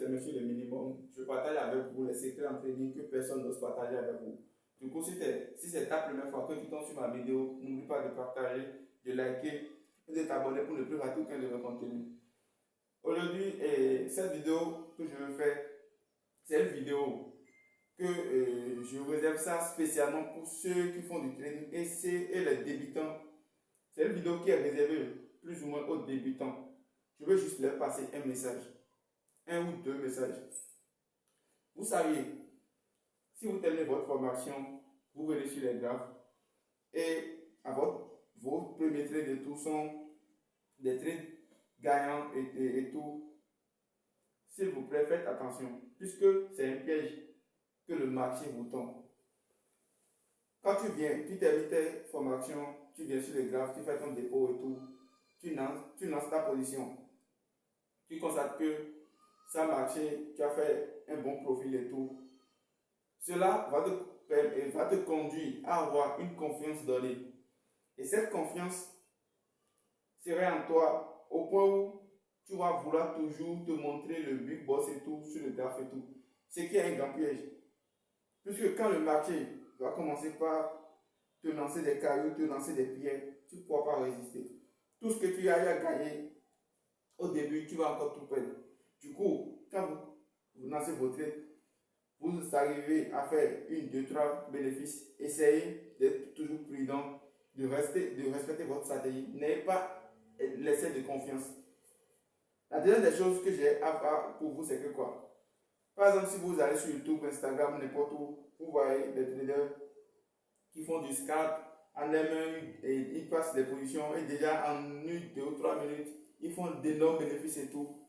c'est monsieur le minimum. Je partage avec vous les secrets en trading que personne n'ose partager avec vous. Du coup, si c'est ta première fois que tu tombes sur ma vidéo, n'oublie pas de partager, de liker et de t'abonner pour ne plus rater aucun de mes contenus. Aujourd'hui, cette vidéo que je veux faire, c'est une vidéo que je réserve ça spécialement pour ceux qui font du trading et les débutants. C'est une vidéo qui est réservée plus ou moins aux débutants. Je veux juste leur passer un message, un ou deux messages. Vous savez, si vous terminez votre formation, vous venez sur les graphes et vos premiers trades de tout sont des trades gagnants et tout. S'il vous plaît, faites attention, puisque c'est un piège que le marché vous tend. Quand tu termines tes formations, tu viens sur les graphes, tu fais ton dépôt et tout, tu lances ta position. Tu constates que ça a marché, tu as fait un bon profil et tout. Cela va te conduire à avoir une confiance donnée. Et cette confiance serait en toi au point où tu vas vouloir toujours te montrer le big boss et tout sur le graphe et tout. Ce qui est un grand piège. Puisque quand le marché va commencer par te lancer des cailloux, te lancer des pierres, tu ne pourras pas résister. Tout ce que tu as gagné au début, tu vas encore tout perdre. Du coup, quand vous lancez vos trades, vous arrivez à faire une, deux, trois bénéfices. Essayez d'être toujours prudent, de respecter votre stratégie. N'ayez pas l'excès de confiance. La deuxième des choses que j'ai à faire pour vous, c'est que quoi? Par exemple, si vous allez sur YouTube, Instagram, n'importe où, vous voyez des traders qui font du scalp en M1 et ils passent des positions et déjà en une, deux ou trois minutes, ils font d'énormes bénéfices et tout.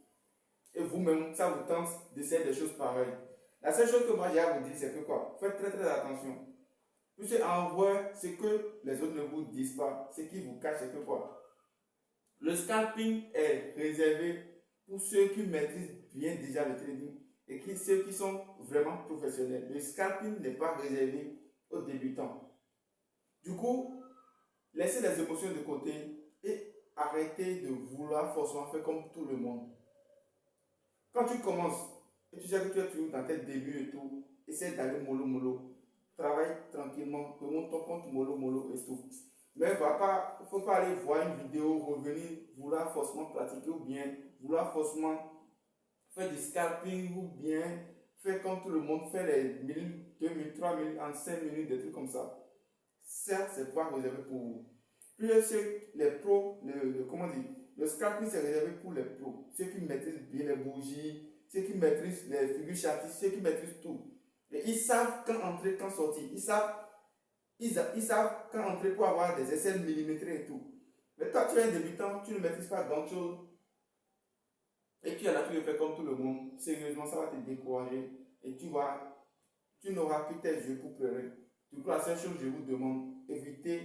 Et vous-même, ça vous tente d'essayer des choses pareilles. La seule chose que moi j'ai à vous dire, c'est que quoi? Faites très très attention. Puisque en vrai, ce que les autres ne vous disent pas, ce qui vous cache, c'est que quoi? Le scalping est réservé pour ceux qui maîtrisent bien déjà le trading et ceux qui sont vraiment professionnels. Le scalping n'est pas réservé aux débutants. Du coup, laissez les émotions de côté et arrêtez de vouloir forcément faire comme tout le monde. Quand tu commences et tu sais que tu es toujours dans tes débuts et tout, essaie d'aller mollo mollo. Travaille tranquillement, te montre ton compte mollo mollo et tout. Mais il ne faut pas aller voir une vidéo, revenir, vouloir forcément pratiquer ou bien vouloir forcément faire du scalping ou bien faire comme tout le monde, faire les 1000, 2000, 3000 en 5 minutes, des trucs comme ça. Ça, c'est pas réservé pour vous. Puis les pros, comment dire, le scalping c'est réservé pour les pros, ceux qui maîtrisent bien les bougies, ceux qui maîtrisent les figures chartistes, ceux qui maîtrisent tout. Et ils savent quand entrer, quand sortir. Ils savent quand entrer pour avoir des essais millimétrés et tout. Mais toi, tu es un débutant, tu ne maîtrises pas grand chose. Et tu es là, tu le fais comme tout le monde. Sérieusement, ça va te décourager. Et tu n'auras que tes yeux pour pleurer. Du coup, la seule chose que je vous demande, évitez,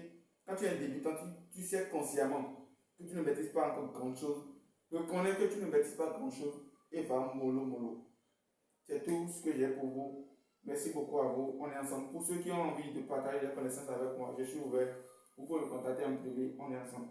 quand tu es un débutant, tu sais consciemment que tu ne maîtrises pas encore grand chose. Reconnais que tu ne maîtrises pas grand chose et va mollo mollo. C'est tout ce que j'ai pour vous. Merci beaucoup à vous. On est ensemble. Pour ceux qui ont envie de partager des connaissances avec moi, je suis ouvert. Vous pouvez me contacter en privé. On est ensemble.